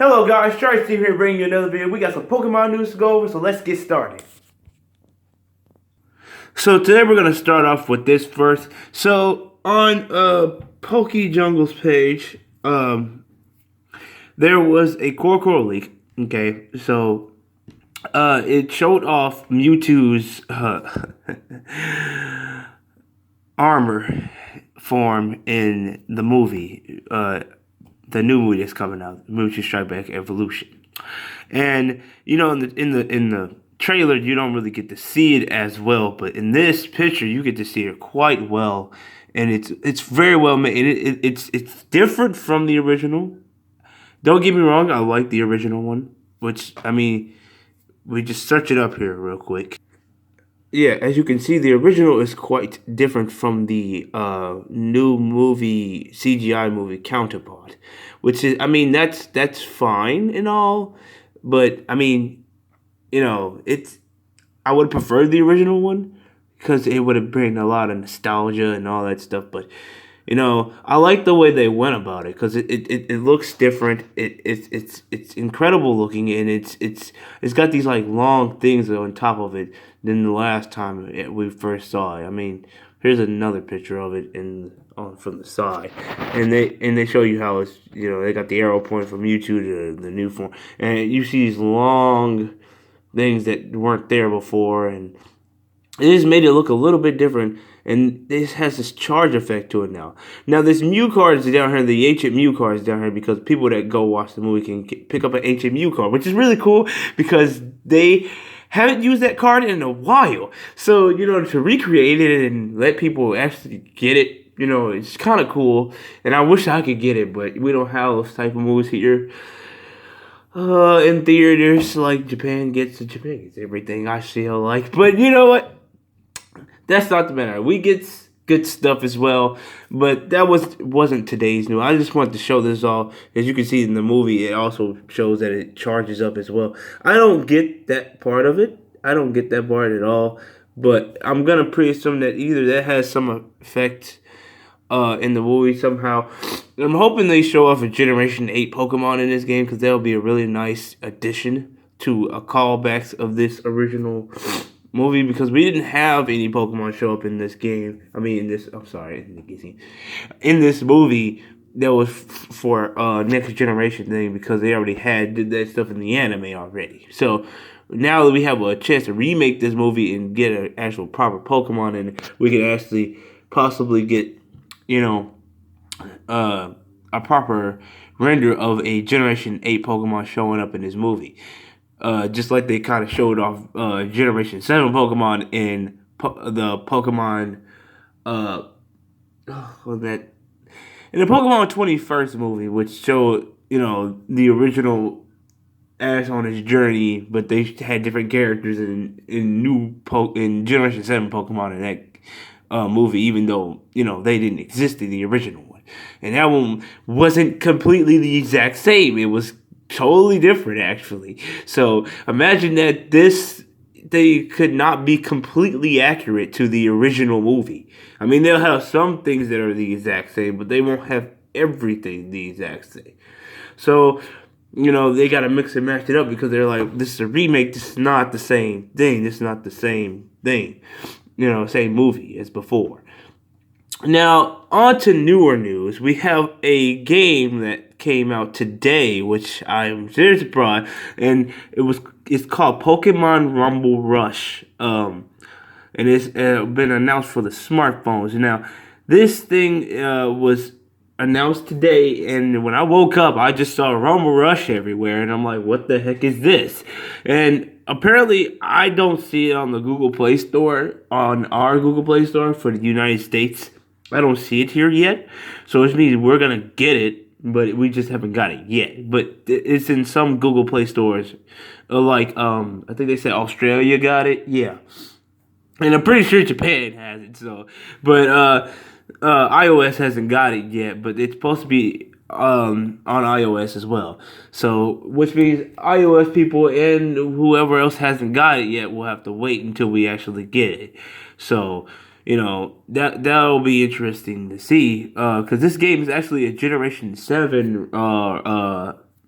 Hello guys, Charlie Steve here bringing you another video. We got some Pokemon news to go over, so let's get started. So today we're going to start off with this first. So on Poke Jungle's page, there was a Cro Cro leak. Okay, so it showed off Mewtwo's armor form in the movie. The new movie that's coming out, Mewtwo Strike Back Evolution, and you know in the trailer you don't really get to see it as well, but in this picture you get to see it quite well, and it's very well made. It's different from the original. Don't get me wrong, I like the original one, which I mean, we just search it up here real quick. Yeah, as you can see, the original is quite different from the new movie CGI movie counterpart, which is, I mean, that's fine and all, but I mean, I would prefer the original one because it would have bring a lot of nostalgia and all that stuff. But I like the way they went about it because it looks different. It's incredible looking, and it's got these like long things on top of it than the last time we first saw it. I mean, here's another picture of it from the side, and they show you how it's they got the arrow pointing from Mewtwo to the new form, and you see these long things that weren't there before, and it just made it look a little bit different, and this has this charge effect to it now. Now, this Mew card is down here, the ancient Mew card is down here because people that go watch the movie can pick up an ancient Mew card, which is really cool because they haven't used that card in a while. So, to recreate it and let people actually get it, it's kind of cool, and I wish I could get it, but we don't have those type of movies here. In theaters, like Japan gets everything I feel like, but you know what? That's not the matter. We get good stuff as well, but that wasn't today's news. I just wanted to show this off. As you can see in the movie, it also shows that it charges up as well. I don't get that part of it. I don't get that part at all. But I'm gonna pre-assume that either that has some effect in the movie somehow. I'm hoping they show off a Generation 8 Pokemon in this game because that'll be a really nice addition to a callbacks of this original movie, because we didn't have any Pokemon show up in this game. I mean, in this movie that was for next generation thing, because they already did that stuff in the anime already. So now that we have a chance to remake this movie and get an actual proper Pokemon, and we can actually possibly get a proper render of a Generation 8 Pokemon showing up in this movie. Just like they kind of showed off Generation 7 Pokemon in the Pokemon in the Pokemon 21st movie, which showed the original Ash on his journey, but they had different characters in Generation 7 Pokemon in that movie, even though they didn't exist in the original one, and that one wasn't completely the exact same. It was totally different, actually. So imagine that they could not be completely accurate to the original movie. I mean, they'll have some things that are the exact same, but they won't have everything the exact same. So they got to mix and match it up because they're like, this is a remake. This is not the same thing. This is not the same thing. Same movie as before. Now, on to newer news. We have a game that came out today, which I am very surprised, and it's called Pokemon Rumble Rush. And it's been announced for the smartphones. Now, this thing was announced today, and when I woke up, I just saw Rumble Rush everywhere, and I'm like, what the heck is this? And apparently, I don't see it on the Google Play Store, on our Google Play Store for the United States. I don't see it here yet, so it means we're gonna get it, but we just haven't got it yet. But it's in some Google Play stores, like I think they said Australia got it, yeah, and I'm pretty sure Japan has it. So, but iOS hasn't got it yet, but it's supposed to be on iOS as well. So, which means iOS people and whoever else hasn't got it yet will have to wait until we actually get it. So, that'll be interesting to see, because this game is actually a Generation 7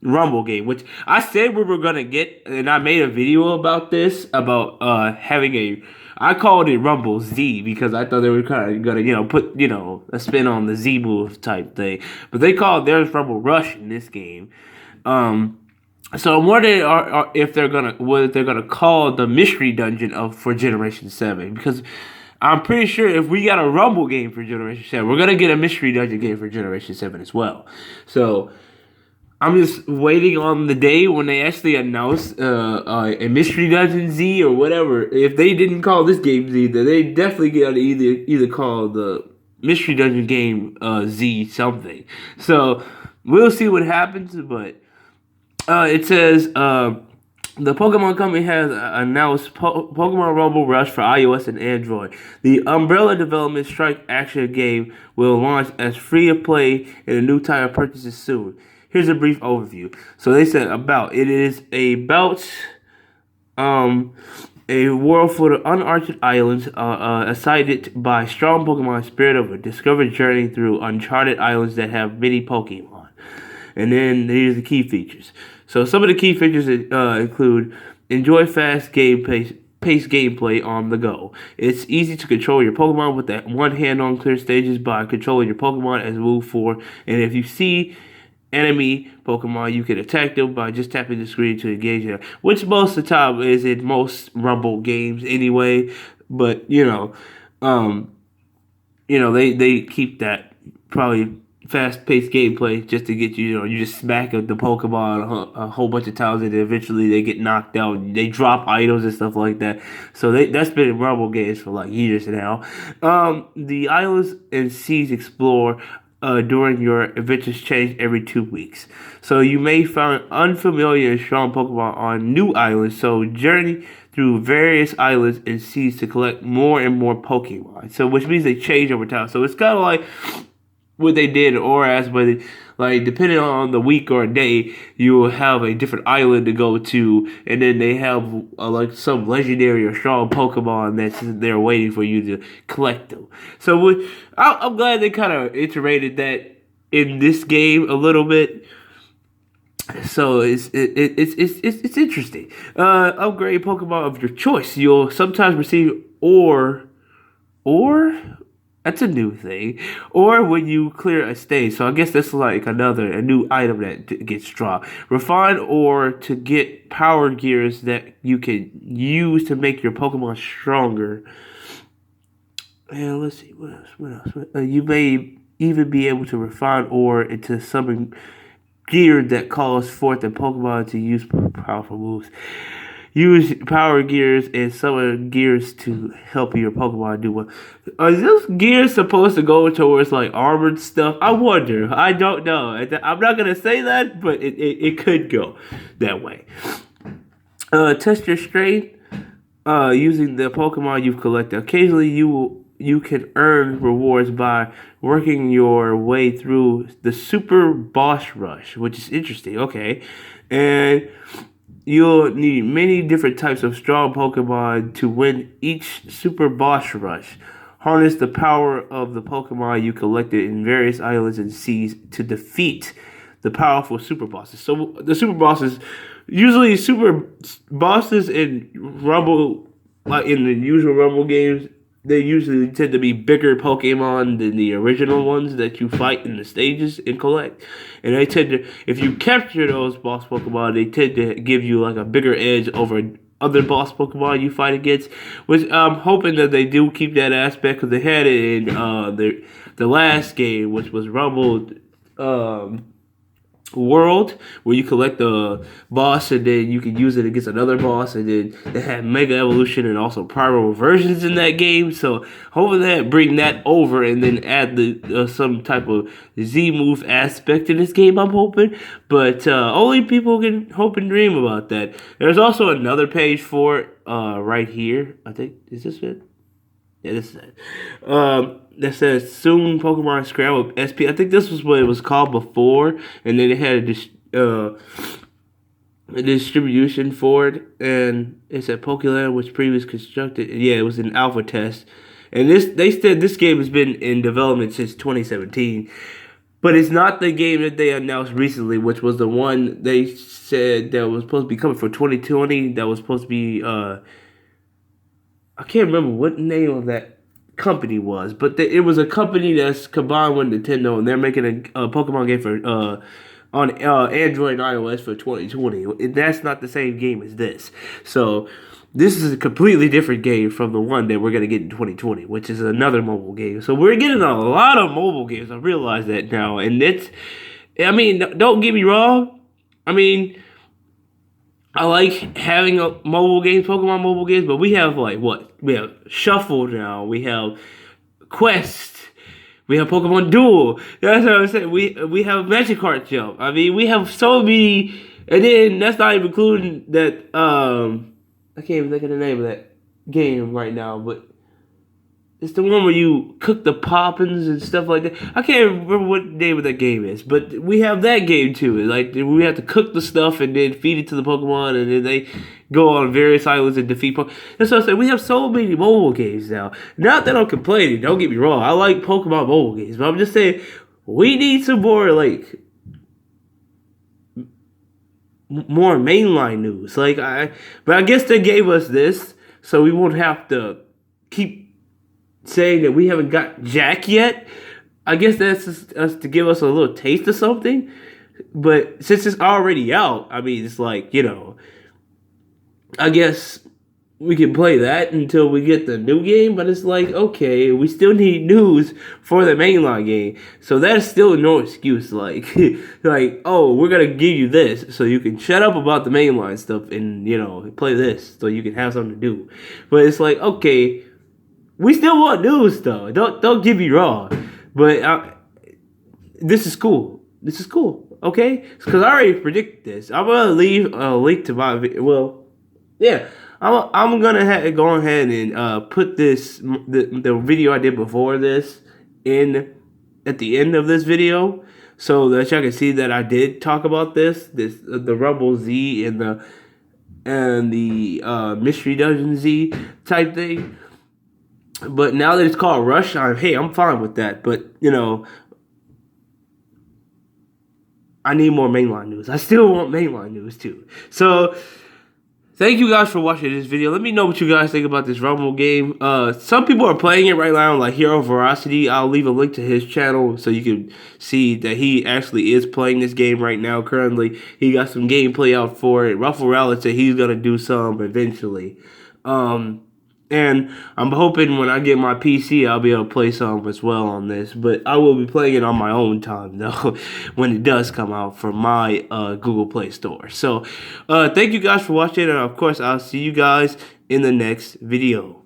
Rumble game, which I said we were gonna get, and I made a video about this about having a. I called it Rumble Z because I thought they were kind of gonna put a spin on the Z move type thing, but they called theirs Rumble Rush in this game. Um, so I'm wondering if they're gonna what they're gonna call the mystery dungeon for Generation 7, because I'm pretty sure if we got a Rumble game for Generation 7, we're gonna get a mystery dungeon game for Generation 7 as well. So I'm just waiting on the day when they actually announce a Mystery Dungeon Z or whatever. If they didn't call this game Z, then they definitely got to either call the Mystery Dungeon game Z something. So we'll see what happens. But it says the Pokemon Company has announced Pokemon Rumble Rush for iOS and Android. The Umbrella Development Strike action game will launch as free-to-play and a new title purchases soon. Here's a brief overview. So they said it is about a world full of unarched islands ascended by strong Pokemon spirit of a discovered journey through uncharted islands that have many Pokemon. And then here's the key features. So some of the key features include enjoy fast pace gameplay on the go. It's easy to control your Pokemon with that one hand on clear stages by controlling your Pokemon as move 4. And if you see enemy Pokemon, you can attack them by just tapping the screen to engage them, which most of the time is in most Rumble games anyway. But they keep that probably fast-paced gameplay just to get you just smack the Pokemon a whole bunch of times, and eventually they get knocked out. They drop items and stuff like that. So that's been in Rumble games for like years now. The islands and seas explore during your adventures change every 2 weeks. So you may find unfamiliar and strong Pokemon on new islands. So journey through various islands and seas to collect more and more Pokemon. So which means they change over time. So it's kind of like what they did in ORAS, but like depending on the week or day, you will have a different island to go to, and then they have like some legendary or strong Pokemon that's there waiting for you to collect them. So I'm glad they kind of iterated that in this game a little bit. So it's interesting. Upgrade Pokemon of your choice. You'll sometimes receive or that's a new thing. Or when you clear a stage. So I guess that's like a new item that gets dropped. Refine or to get power gears that you can use to make your Pokemon stronger. And let's see, what else? You may even be able to refine or into summon gear that calls forth a Pokemon to use powerful moves. Use power gears and summon gears to help your Pokemon do well. Are those gears supposed to go towards like armored stuff? I wonder. I don't know. I'm not gonna say that, but it could go that way. Test your strength using the Pokemon you've collected. Occasionally, you can earn rewards by working your way through the Super Boss Rush, which is interesting. Okay, and you'll need many different types of strong Pokemon to win each Super Boss Rush. Harness the power of the Pokemon you collected in various islands and seas to defeat the powerful Super Bosses. So the Super Bosses, usually Super Bosses in Rumble, like in the usual Rumble games, they usually tend to be bigger Pokemon than the original ones that you fight in the stages and collect. And they tend to, if you capture those boss Pokemon, they tend to give you like a bigger edge over other boss Pokemon you fight against. Which I'm hoping that they do keep that aspect, because they had it in the last game, which was Rumble World, where you collect the boss and then you can use it against another boss, and then they had Mega Evolution and also primal versions in that game. So hopefully they bring that over and then add the some type of Z move aspect in this game. I'm hoping, but only people can hope and dream about that. There's also another page for it right here. I think, is this it? Yeah, this is it. That says soon Pokemon Scramble SP. I think this was what it was called before, and then it had a distribution for it, and it's at Pokeland, which previously constructed. Yeah, it was an alpha test, and they said this game has been in development since 2017. But it's not the game that they announced recently, which was the one they said that was supposed to be coming for 2020. That was supposed to be I can't remember what the name of that company was, but it was a company that's combined with Nintendo, and they're making a Pokemon game for on Android and iOS for 2020. And that's not the same game as this. So this is a completely different game from the one that we're gonna get in 2020, which is another mobile game. So we're getting a lot of mobile games. I realize that now, and it's. I mean, don't get me wrong. I mean, I like having a mobile games, Pokemon mobile games, but we have like what? We have Shuffle now. We have Quest. We have Pokemon Duel. That's what I'm saying. We have Magikarp Jump. I mean, we have so many, and then that's not even including that. I can't even think of the name of that game right now, but it's the one where you cook the poppins and stuff like that. I can't remember what the name of that game is, but we have that game too. Like we have to cook the stuff and then feed it to the Pokemon, and then they go on various islands and defeat Pokemon. That's what I'm saying. We have so many mobile games now. Not that I'm complaining. Don't get me wrong. I like Pokemon mobile games, but I'm just saying we need some more more mainline news. But I guess they gave us this, so we won't have to keep saying that we haven't got Jack yet. I guess that's just us to give us a little taste of something. But since it's already out, I mean, it's like, I guess we can play that until we get the new game. But it's like, okay, we still need news for the mainline game. So that's still no excuse. Like, oh, we're going to give you this so you can shut up about the mainline stuff and, play this so you can have something to do. But it's like, okay, we still want news though. Don't get me wrong, but this is cool. This is cool. Okay, because I already predicted this. I'm gonna leave a link to my video. Well, yeah, I'm gonna go ahead and put the video I did before this in at the end of this video, so that y'all can see that I did talk about the Rumble Z and the Mystery Dungeon Z type thing. But now that it's called Rush, I'm fine with that. But, I need more mainline news. I still want mainline news, too. So, thank you guys for watching this video. Let me know what you guys think about this Rumble game. Some people are playing it right now, like Hero Veracity. I'll leave a link to his channel so you can see that he actually is playing this game right now. Currently, he got some gameplay out for it. Ruffle Rally said he's going to do some eventually. And I'm hoping when I get my PC, I'll be able to play some as well on this. But I will be playing it on my own time, though, when it does come out from my Google Play Store. So, thank you guys for watching. And, of course, I'll see you guys in the next video.